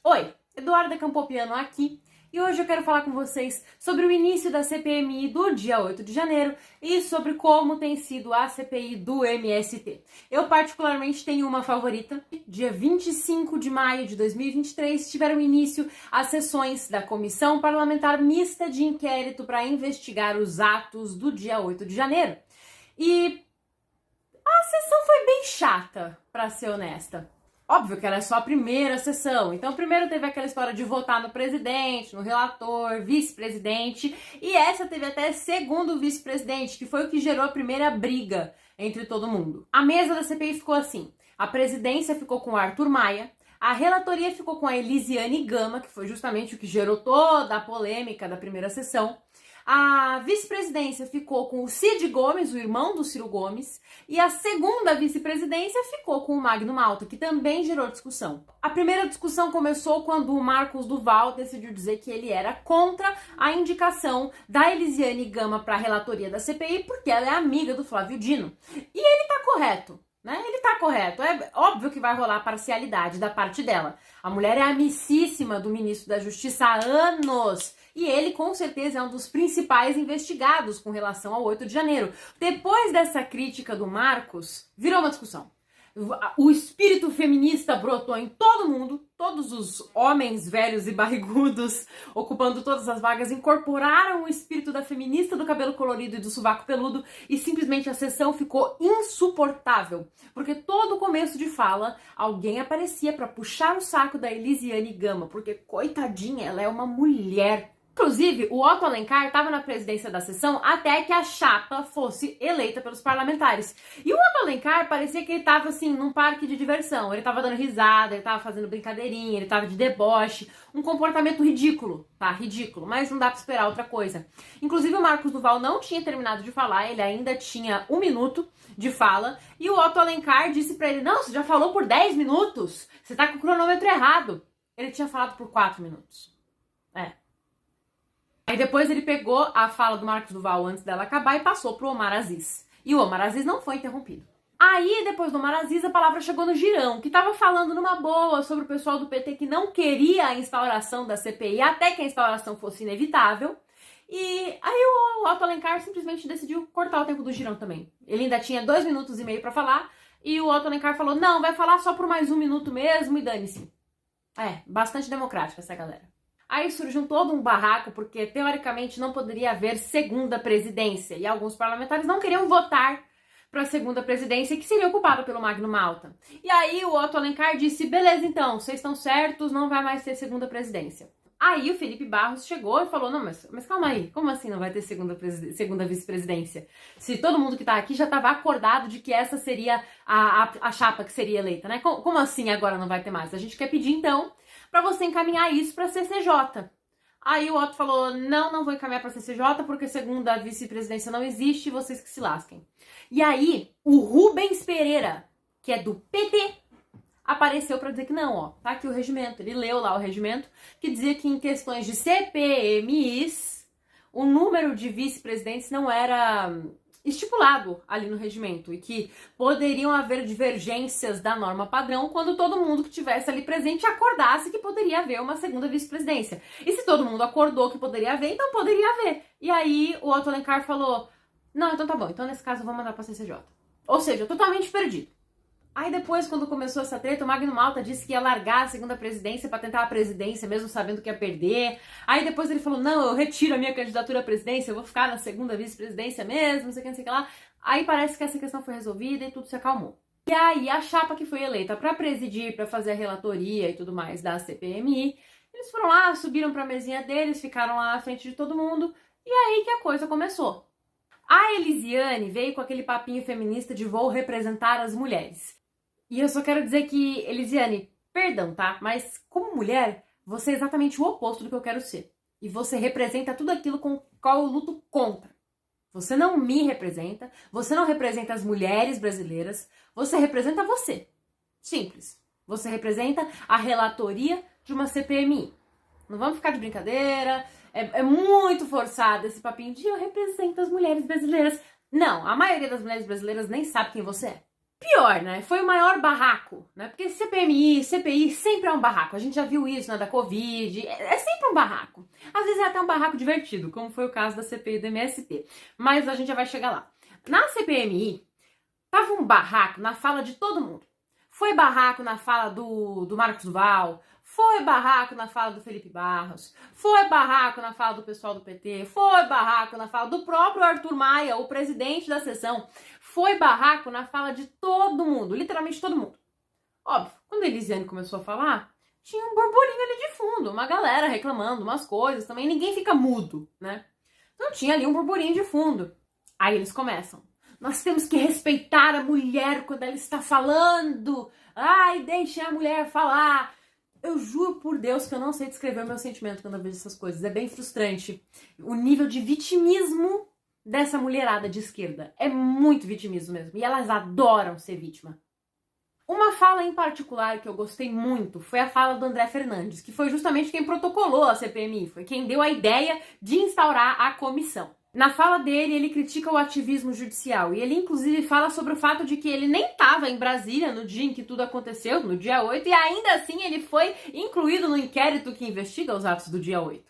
Oi, Eduarda Campopiano aqui e hoje eu quero falar com vocês sobre o início da CPMI do dia 8 de janeiro e sobre como tem sido a CPI do MST. Eu particularmente tenho uma favorita. Dia 25 de maio de 2023 tiveram início as sessões da Comissão Parlamentar Mista de Inquérito para investigar os atos do dia 8 de janeiro. E a sessão foi bem chata, para ser honesta. Óbvio que era só a primeira sessão, então primeiro teve aquela história de votar no presidente, no relator, vice-presidente, e essa teve até segundo vice-presidente, que foi o que gerou a primeira briga entre todo mundo. A mesa da CPI ficou assim, a presidência ficou com o Arthur Maia, a relatoria ficou com a Elisiane Gama, que foi justamente o que gerou toda a polêmica da primeira sessão. A vice-presidência ficou com o Cid Gomes, o irmão do Ciro Gomes, e a segunda vice-presidência ficou com o Magno Malta, que também gerou discussão. A primeira discussão começou quando o Marcos Duval decidiu dizer que ele era contra a indicação da Elisiane Gama para a relatoria da CPI, porque ela é amiga do Flávio Dino. E ele tá correto. Ele tá correto, é óbvio que vai rolar parcialidade da parte dela. A mulher é amicíssima do ministro da Justiça há anos e ele com certeza é um dos principais investigados com relação ao 8 de janeiro. Depois dessa crítica do Marcos, virou uma discussão. O espírito feminista brotou em todo mundo, todos os homens velhos e barrigudos ocupando todas as vagas incorporaram o espírito da feminista do cabelo colorido e do sovaco peludo e simplesmente a sessão ficou insuportável, porque todo começo de fala alguém aparecia para puxar o saco da Elisiane Gama, porque coitadinha, ela é uma mulher. Inclusive, o Otto Alencar estava na presidência da sessão até que a chapa fosse eleita pelos parlamentares. E o Otto Alencar parecia que ele estava, assim, num parque de diversão. Ele estava dando risada, ele estava fazendo brincadeirinha, ele estava de deboche. Um comportamento ridículo, tá? Ridículo, mas não dá para esperar outra coisa. Inclusive, o Marcos Duval não tinha terminado de falar, ele ainda tinha 1 minuto de fala. E o Otto Alencar disse para ele, não, você já falou por 10 minutos? Você tá com o cronômetro errado. Ele tinha falado por 4 minutos. Aí depois ele pegou a fala do Marcos Duval antes dela acabar e passou pro Omar Aziz. E o Omar Aziz não foi interrompido. Aí, depois do Omar Aziz, a palavra chegou no Girão, que tava falando numa boa sobre o pessoal do PT que não queria a instauração da CPI até que a instauração fosse inevitável. E aí o Otto Alencar simplesmente decidiu cortar o tempo do Girão também. Ele ainda tinha 2 minutos e meio pra falar, e o Otto Alencar falou, não, vai falar só por mais 1 minuto mesmo e dane-se. Bastante democrática essa galera. Aí surgiu todo um barraco, porque teoricamente não poderia haver segunda presidência. E alguns parlamentares não queriam votar para a segunda presidência, que seria ocupada pelo Magno Malta. E aí o Otto Alencar disse, beleza então, vocês estão certos, não vai mais ter segunda presidência. Aí o Felipe Barros chegou e falou, não, mas calma aí, como assim não vai ter segunda vice-presidência? Se todo mundo que tá aqui já estava acordado de que essa seria a chapa que seria eleita, né? Como assim agora não vai ter mais? A gente quer pedir então para você encaminhar isso para a CCJ. Aí o Otto falou, não vou encaminhar para a CCJ porque segunda vice-presidência não existe e vocês que se lasquem. E aí o Rubens Pereira, que é do PT, apareceu para dizer que não, ó, tá aqui o regimento. Ele leu lá o regimento que dizia que em questões de CPMIs o número de vice-presidentes não era estipulado ali no regimento e que poderiam haver divergências da norma padrão quando todo mundo que estivesse ali presente acordasse que poderia haver uma segunda vice-presidência. E se todo mundo acordou que poderia haver, então poderia haver. E aí o Otto Alencar falou, não, então tá bom, então nesse caso eu vou mandar pra CCJ. Ou seja, totalmente perdido. Aí depois, quando começou essa treta, o Magno Malta disse que ia largar a segunda presidência pra tentar a presidência, mesmo sabendo que ia perder. Aí depois ele falou, não, eu retiro a minha candidatura à presidência, eu vou ficar na segunda vice-presidência mesmo, não sei o que lá. Aí parece que essa questão foi resolvida e tudo se acalmou. E aí a chapa que foi eleita pra presidir, pra fazer a relatoria e tudo mais da CPMI, eles foram lá, subiram pra mesinha deles, ficaram lá à frente de todo mundo, e aí que a coisa começou. A Elisiane veio com aquele papinho feminista de vou representar as mulheres. E eu só quero dizer que, Elisiane, perdão, tá? Mas como mulher, você é exatamente o oposto do que eu quero ser. E você representa tudo aquilo com o qual eu luto contra. Você não me representa, você não representa as mulheres brasileiras, você representa você. Simples. Você representa a relatoria de uma CPMI. Não vamos ficar de brincadeira, é muito forçado esse papinho de eu represento as mulheres brasileiras. Não, a maioria das mulheres brasileiras nem sabe quem você é. Pior, né? Foi o maior barraco, né? Porque CPMI, CPI sempre é um barraco. A gente já viu isso, né? Da Covid. É sempre um barraco. Às vezes é até um barraco divertido, como foi o caso da CPI do MST. Mas a gente já vai chegar lá. Na CPMI, tava um barraco na fala de todo mundo. Foi barraco na fala do Marcos Duval, foi barraco na fala do Felipe Barros, foi barraco na fala do pessoal do PT, foi barraco na fala do próprio Arthur Maia, o presidente da sessão, foi barraco na fala de todo mundo, literalmente todo mundo. Óbvio, quando a Elisiane começou a falar, tinha um burburinho ali de fundo, uma galera reclamando umas coisas também, ninguém fica mudo, né? Então tinha ali um burburinho de fundo. Aí eles começam. Nós temos que respeitar a mulher quando ela está falando. Ai, deixe a mulher falar. Eu juro por Deus que eu não sei descrever o meu sentimento quando eu vejo essas coisas. É bem frustrante. O nível de vitimismo dessa mulherada de esquerda é muito vitimismo mesmo. E elas adoram ser vítima. Uma fala em particular que eu gostei muito foi a fala do André Fernandes, que foi justamente quem protocolou a CPMI, foi quem deu a ideia de instaurar a comissão. Na fala dele, ele critica o ativismo judicial e ele inclusive fala sobre o fato de que ele nem estava em Brasília no dia em que tudo aconteceu, no dia 8, e ainda assim ele foi incluído no inquérito que investiga os atos do dia 8.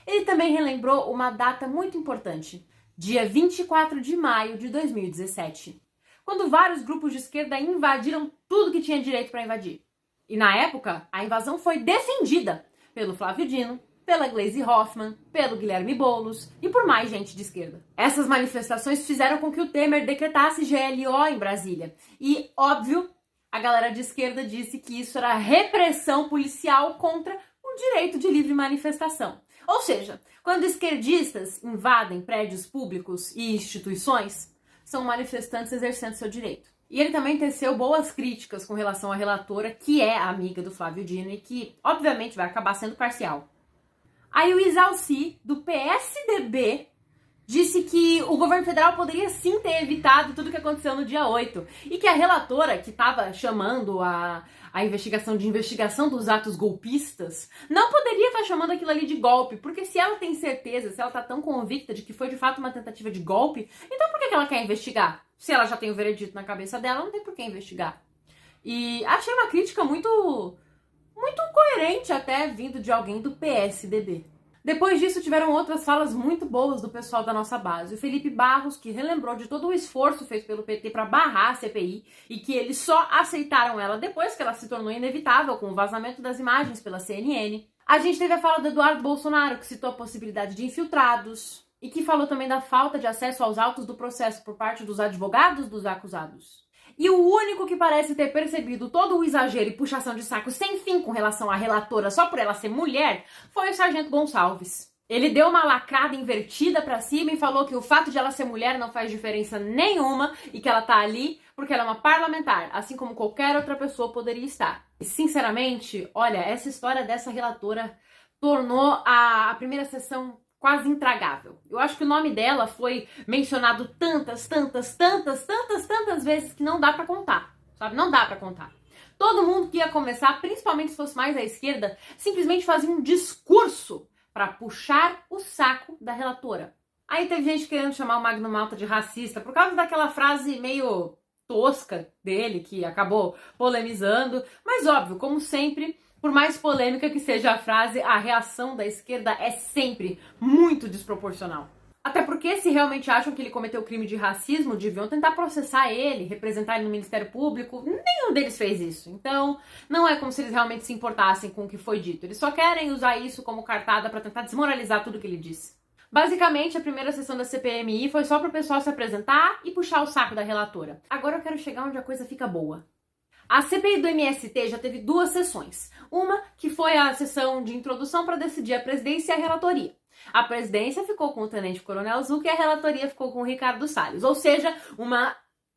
Ele também relembrou uma data muito importante, dia 24 de maio de 2017, quando vários grupos de esquerda invadiram tudo que tinha direito para invadir. E na época, a invasão foi defendida pelo Flávio Dino, pela Gleisi Hoffmann, pelo Guilherme Boulos e por mais gente de esquerda. Essas manifestações fizeram com que o Temer decretasse GLO em Brasília. E, óbvio, a galera de esquerda disse que isso era repressão policial contra o direito de livre manifestação. Ou seja, quando esquerdistas invadem prédios públicos e instituições, são manifestantes exercendo seu direito. E ele também teceu boas críticas com relação à relatora, que é amiga do Flávio Dino e que, obviamente, vai acabar sendo parcial. Aí o Isalci, do PSDB, disse que o governo federal poderia sim ter evitado tudo o que aconteceu no dia 8. E que a relatora, que estava chamando a investigação de investigação dos atos golpistas, não poderia estar chamando aquilo ali de golpe. Porque se ela tem certeza, se ela está tão convicta de que foi de fato uma tentativa de golpe, então por que ela quer investigar? Se ela já tem o veredito na cabeça dela, não tem por que investigar. E achei uma crítica muito coerente até vindo de alguém do PSDB. Depois disso tiveram outras falas muito boas do pessoal da nossa base. O Felipe Barros, que relembrou de todo o esforço feito pelo PT para barrar a CPI e que eles só aceitaram ela depois que ela se tornou inevitável com o vazamento das imagens pela CNN. A gente teve a fala do Eduardo Bolsonaro, que citou a possibilidade de infiltrados e que falou também da falta de acesso aos autos do processo por parte dos advogados dos acusados. E o único que parece ter percebido todo o exagero e puxação de saco sem fim com relação à relatora só por ela ser mulher foi o Sargento Gonçalves. Ele deu uma lacrada invertida pra cima e falou que o fato de ela ser mulher não faz diferença nenhuma e que ela tá ali porque ela é uma parlamentar, assim como qualquer outra pessoa poderia estar. E sinceramente, olha, essa história dessa relatora tornou a primeira sessão quase intragável. Eu acho que o nome dela foi mencionado tantas vezes que não dá pra contar, sabe? Não dá pra contar. Todo mundo que ia começar, principalmente se fosse mais à esquerda, simplesmente fazia um discurso pra puxar o saco da relatora. Aí teve gente querendo chamar o Magno Malta de racista por causa daquela frase meio tosca dele, que acabou polemizando, mas óbvio, como sempre, por mais polêmica que seja a frase, a reação da esquerda é sempre muito desproporcional. Até porque, se realmente acham que ele cometeu crime de racismo, deviam tentar processar ele, representar ele no Ministério Público. Nenhum deles fez isso. Então, não é como se eles realmente se importassem com o que foi dito. Eles só querem usar isso como cartada para tentar desmoralizar tudo que ele disse. Basicamente, a primeira sessão da CPMI foi só para o pessoal se apresentar e puxar o saco da relatora. Agora eu quero chegar onde a coisa fica boa. A CPI do MST já teve 2 sessões. Uma que foi a sessão de introdução para decidir a presidência e a relatoria. A presidência ficou com o Tenente Coronel Zucca e a relatoria ficou com o Ricardo Salles. Ou seja, uma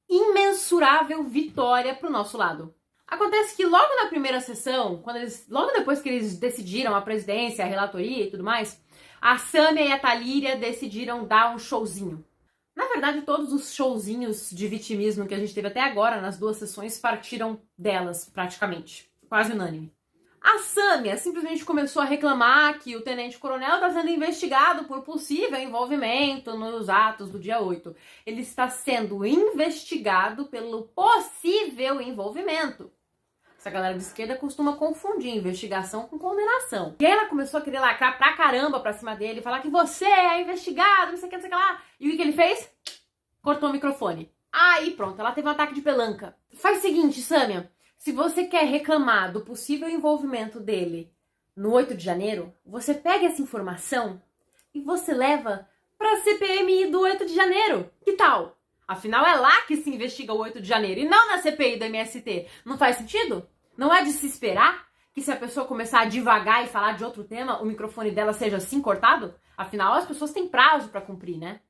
imensurável vitória para o nosso lado. Acontece que logo na primeira sessão, logo depois que eles decidiram a presidência, a relatoria e tudo mais, a Sâmia e a Talíria decidiram dar um showzinho. Na verdade, todos os showzinhos de vitimismo que a gente teve até agora nas 2 sessões partiram delas, praticamente. Quase unânime. A Sâmia simplesmente começou a reclamar que o tenente-coronel está sendo investigado por possível envolvimento nos atos do dia 8. Ele está sendo investigado pelo possível envolvimento. Essa galera de esquerda costuma confundir investigação com condenação. E aí ela começou a querer lacrar pra caramba pra cima dele, falar que você é investigado, não sei o que, não sei o que lá. E o que ele fez? Cortou o microfone. Aí pronto, ela teve um ataque de pelanca. Faz o seguinte, Sâmia. Se você quer reclamar do possível envolvimento dele no 8 de janeiro, você pega essa informação e você leva pra CPMI do 8 de janeiro. Que tal? Afinal, é lá que se investiga o 8 de janeiro e não na CPI do MST. Não faz sentido? Não é de se esperar que se a pessoa começar a divagar e falar de outro tema, o microfone dela seja assim cortado? Afinal, as pessoas têm prazo pra cumprir, né?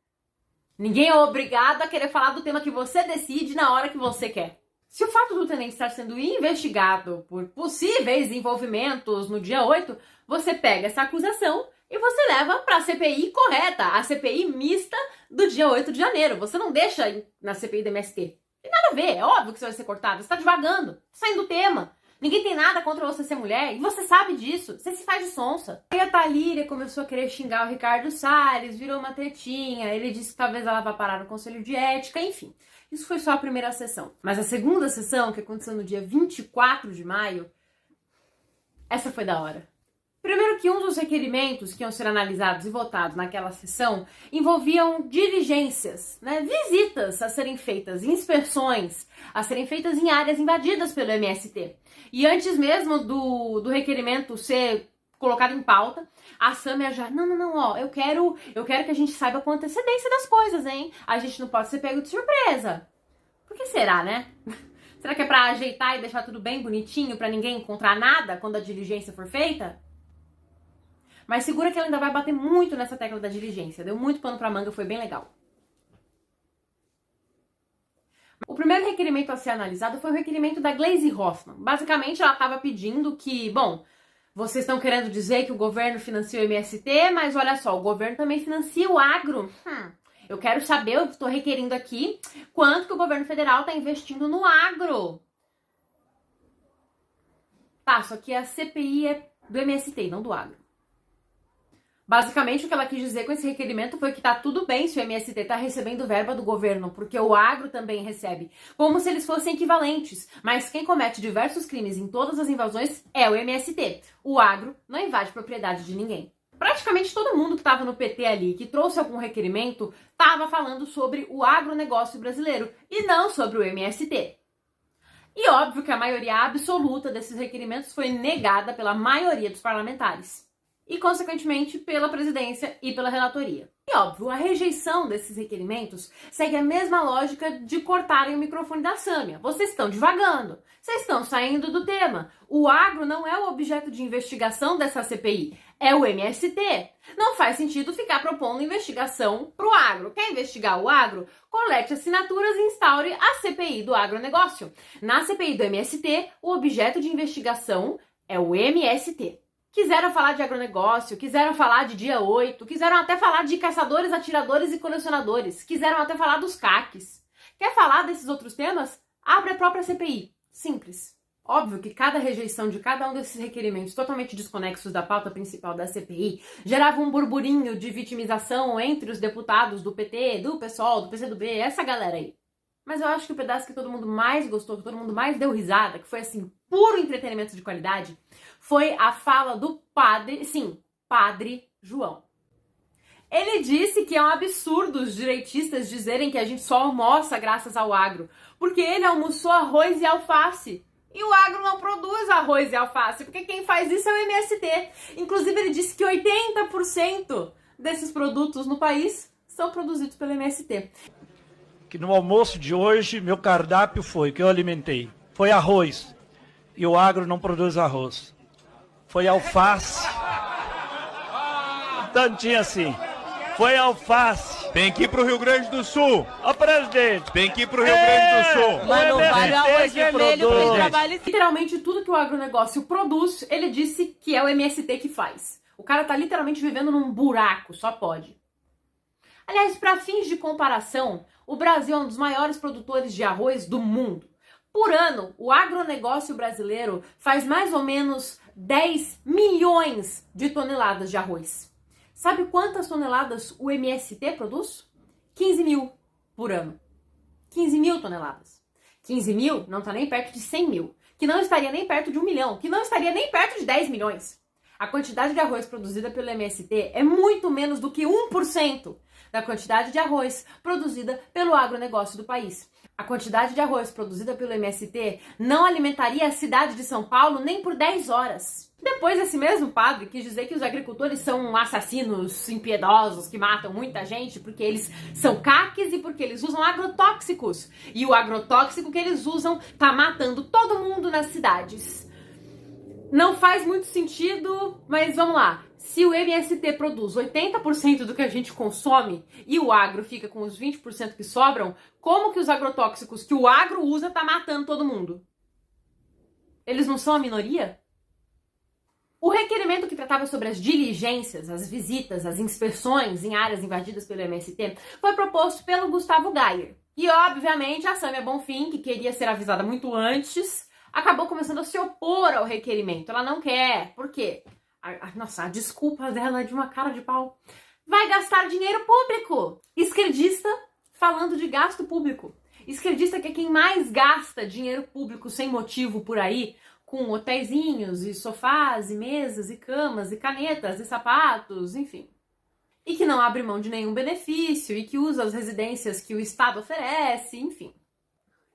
Ninguém é obrigado a querer falar do tema que você decide na hora que você quer. Se o fato do tenente estar sendo investigado por possíveis envolvimentos no dia 8, você pega essa acusação e você leva para a CPI correta, a CPI mista do dia 8 de janeiro. Você não deixa na CPI do MST. Tem nada a ver, é óbvio que você vai ser cortado. Você está divagando, saindo do tema. Ninguém tem nada contra você ser mulher e você sabe disso. Você se faz de sonsa. Aí a Thalíria começou a querer xingar o Ricardo Salles, virou uma tretinha. Ele disse que talvez ela vá parar no Conselho de Ética, enfim. Isso foi só a primeira sessão. Mas a segunda sessão, que aconteceu no dia 24 de maio, essa foi da hora. Primeiro que um dos requerimentos que iam ser analisados e votados naquela sessão envolviam diligências, né? Visitas a serem feitas, inspeções a serem feitas em áreas invadidas pelo MST. E antes mesmo do requerimento ser colocado em pauta, a Sâmia já, não, ó, eu quero que a gente saiba com antecedência das coisas, hein? A gente não pode ser pego de surpresa. Por que será, né? Será que é pra ajeitar e deixar tudo bem bonitinho, pra ninguém encontrar nada quando a diligência for feita? Mas segura que ela ainda vai bater muito nessa tecla da diligência. Deu muito pano pra manga, foi bem legal. O primeiro requerimento a ser analisado foi o requerimento da Gleisi Hoffmann. Basicamente, ela estava pedindo que, bom, vocês estão querendo dizer que o governo financia o MST, mas olha só, o governo também financia o agro. Eu quero saber, eu estou requerindo aqui, quanto que o governo federal está investindo no agro. Tá, só que a CPI é do MST, não do agro. Basicamente, o que ela quis dizer com esse requerimento foi que tá tudo bem se o MST tá recebendo verba do governo, porque o agro também recebe, como se eles fossem equivalentes. Mas quem comete diversos crimes em todas as invasões é o MST. O agro não invade propriedade de ninguém. Praticamente todo mundo que estava no PT ali, que trouxe algum requerimento, estava falando sobre o agronegócio brasileiro e não sobre o MST. E óbvio que a maioria absoluta desses requerimentos foi negada pela maioria dos parlamentares. E, consequentemente, pela presidência e pela relatoria. E, óbvio, a rejeição desses requerimentos segue a mesma lógica de cortarem o microfone da Sâmia. Vocês estão divagando, vocês estão saindo do tema. O agro não é o objeto de investigação dessa CPI, é o MST. Não faz sentido ficar propondo investigação pro agro. Quer investigar o agro? Colete assinaturas e instaure a CPI do agronegócio. Na CPI do MST, o objeto de investigação é o MST. Quiseram falar de agronegócio, quiseram falar de dia 8, quiseram até falar de caçadores, atiradores e colecionadores, quiseram até falar dos CACs. Quer falar desses outros temas? Abre a própria CPI. Simples. Óbvio que cada rejeição de cada um desses requerimentos totalmente desconexos da pauta principal da CPI gerava um burburinho de vitimização entre os deputados do PT, do PSOL, do PCdoB, essa galera aí. Mas eu acho que o pedaço que todo mundo mais gostou, que todo mundo mais deu risada, que foi assim, puro entretenimento de qualidade, foi a fala do padre, sim, Padre João. Ele disse que é um absurdo os direitistas dizerem que a gente só almoça graças ao agro, porque ele almoçou arroz e alface. E o agro não produz arroz e alface, porque quem faz isso é o MST. Inclusive, ele disse que 80% desses produtos no país são produzidos pelo MST. Que no almoço de hoje, meu cardápio foi, que eu alimentei, foi arroz. E o agro não produz arroz. Foi alface. Tantinho assim. Foi alface. Tem que ir pro Rio Grande do Sul. Ó, presidente. Tem que ir pro Rio Grande do Sul. Mas não vale o arroz vermelho pra ele trabalhar. Literalmente tudo que o agronegócio produz, ele disse que é o MST que faz. O cara tá literalmente vivendo num buraco, só pode. Aliás, para fins de comparação, o Brasil é um dos maiores produtores de arroz do mundo. Por ano, o agronegócio brasileiro faz mais ou menos 10 milhões de toneladas de arroz. Sabe quantas toneladas o MST produz? 15 mil por ano. 15 mil toneladas. 15 mil não está nem perto de 100 mil, que não estaria nem perto de 1 milhão, que não estaria nem perto de 10 milhões. A quantidade de arroz produzida pelo MST é muito menos do que 1% da quantidade de arroz produzida pelo agronegócio do país. A quantidade de arroz produzida pelo MST não alimentaria a cidade de São Paulo nem por 10 horas. Depois, esse mesmo padre quis dizer que os agricultores são assassinos impiedosos que matam muita gente porque eles são caques e porque eles usam agrotóxicos. E o agrotóxico que eles usam tá matando todo mundo nas cidades. Não faz muito sentido, mas vamos lá. Se o MST produz 80% do que a gente consome e o agro fica com os 20% que sobram, como que os agrotóxicos que o agro usa tá matando todo mundo? Eles não são a minoria? O requerimento que tratava sobre as diligências, as visitas, as inspeções em áreas invadidas pelo MST foi proposto pelo Gustavo Gayer. E, obviamente, a Sâmia Bonfim, que queria ser avisada muito antes, acabou começando a se opor ao requerimento. Ela não quer. Por quê? Nossa, a desculpa dela é de uma cara de pau. Vai gastar dinheiro público. Esquerdista falando de gasto público. Esquerdista que é quem mais gasta dinheiro público sem motivo por aí, com hotéisinhos e sofás e mesas e camas e canetas e sapatos, enfim. E que não abre mão de nenhum benefício e que usa as residências que o Estado oferece, enfim.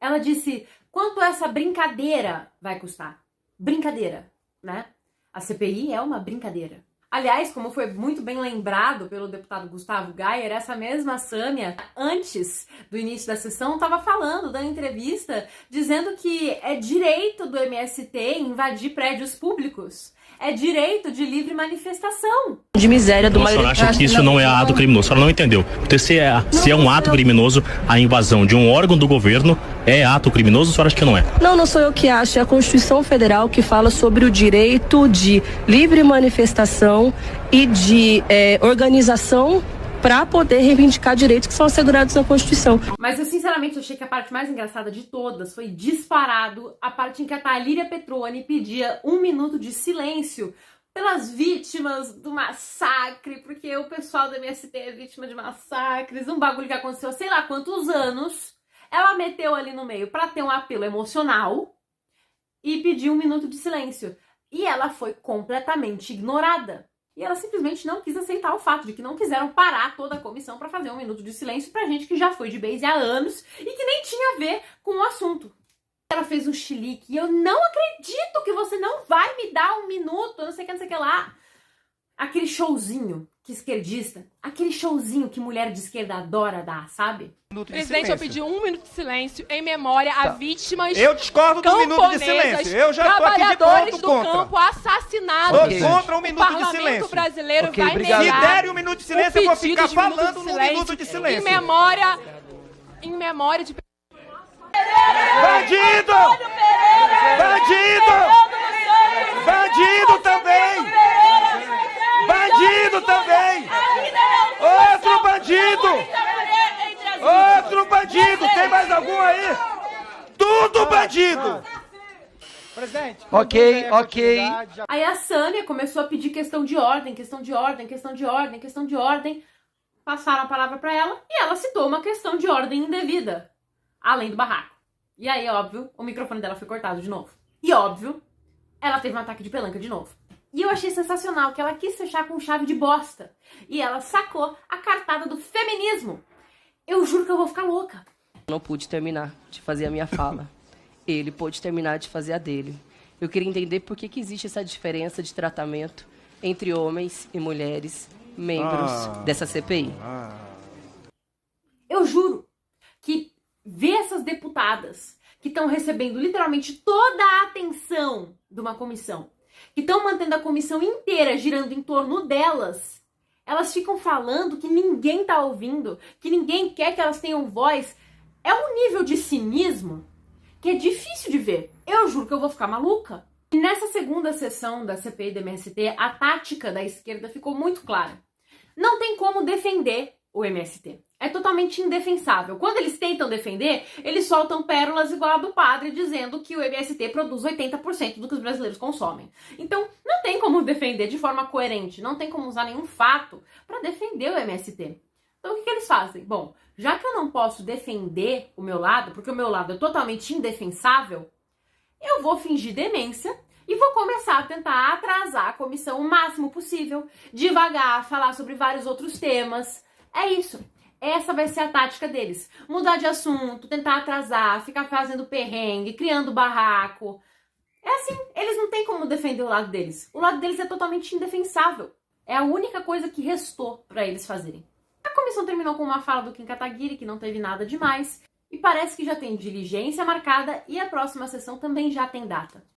Ela disse: quanto essa brincadeira vai custar? Brincadeira, né? A CPI é uma brincadeira. Aliás, como foi muito bem lembrado pelo deputado Gustavo Gayer, essa mesma Sâmia, antes do início da sessão, estava falando, dando entrevista, dizendo que é direito do MST invadir prédios públicos. É direito de livre manifestação. De miséria do A senhora acha que isso não é ato criminoso? A senhora não entendeu. Porque se é um ato criminoso, a invasão de um órgão do governo é ato criminoso, a senhora acha que não é? Não sou eu que acho, é a Constituição Federal que fala sobre o direito de livre manifestação e de organização para poder reivindicar direitos que são assegurados na Constituição. Mas eu sinceramente achei que a parte mais engraçada de todas foi disparado a parte em que a Thalíria Petroni pedia 1 minuto de silêncio pelas vítimas do massacre, porque o pessoal do MST é vítima de massacres, um bagulho que aconteceu há sei lá quantos anos. Ela meteu ali no meio para ter um apelo emocional e pediu 1 minuto de silêncio. E ela foi completamente ignorada. E ela simplesmente não quis aceitar o fato de que não quiseram parar toda a comissão para fazer 1 minuto de silêncio pra gente que já foi de base há anos e que nem tinha a ver com o assunto. Ela fez um chilique e eu não acredito que você não vai me dar 1 minuto, não sei o que, não sei o que lá. Aquele showzinho que esquerdista, aquele showzinho que mulher de esquerda adora dar, sabe? Presidente, eu pedi 1 minuto de silêncio em memória a vítimas Eu discordo do minuto de silêncio. Eu já tô aqui de ponto do contra. campo assassinados. Tô contra 1 minuto de Parlamento silêncio. brasileiro vai Se negar derem 1 minuto de silêncio, eu vou ficar o pedido de minuto falando de no silêncio minuto de silêncio. Em memória de... Bandido! Bandido! Bandido também! Bandido também! Outro bandido! Outro bandido! Tem mais algum aí? Tudo bandido! Ok. Aí a Sâmia começou a pedir questão de ordem, questão de ordem, questão de ordem, questão de ordem. Passaram a palavra pra ela e ela citou uma questão de ordem indevida, além do barraco. E aí, óbvio, o microfone dela foi cortado de novo. E óbvio, ela teve um ataque de pelanca de novo. E eu achei sensacional que ela quis fechar com chave de bosta. E ela sacou a cartada do feminismo. Eu juro que eu vou ficar louca. Não pude terminar de fazer a minha fala. Ele pôde terminar de fazer a dele. Eu queria entender por que existe essa diferença de tratamento entre homens e mulheres membros dessa CPI. Eu juro que ver essas deputadas que estão recebendo literalmente toda a atenção de uma comissão, que estão mantendo a comissão inteira girando em torno delas, elas ficam falando que ninguém tá ouvindo, que ninguém quer que elas tenham voz. É um nível de cinismo que é difícil de ver. Eu juro que eu vou ficar maluca. E nessa segunda sessão da CPI do MST, a tática da esquerda ficou muito clara. Não tem como defender o MST. É totalmente indefensável. Quando eles tentam defender, eles soltam pérolas igual a do padre, dizendo que o MST produz 80% do que os brasileiros consomem. Então, não tem como defender de forma coerente, não tem como usar nenhum fato para defender o MST. Então, o que eles fazem? Bom, já que eu não posso defender o meu lado, porque o meu lado é totalmente indefensável, eu vou fingir demência e vou começar a tentar atrasar a comissão o máximo possível, devagar, falar sobre vários outros temas. É isso. Essa vai ser a tática deles. Mudar de assunto, tentar atrasar, ficar fazendo perrengue, criando barraco. É assim, eles não têm como defender o lado deles. O lado deles é totalmente indefensável. É a única coisa que restou para eles fazerem. A comissão terminou com uma fala do Kim Kataguiri, que não teve nada demais, e parece que já tem diligência marcada e a próxima sessão também já tem data.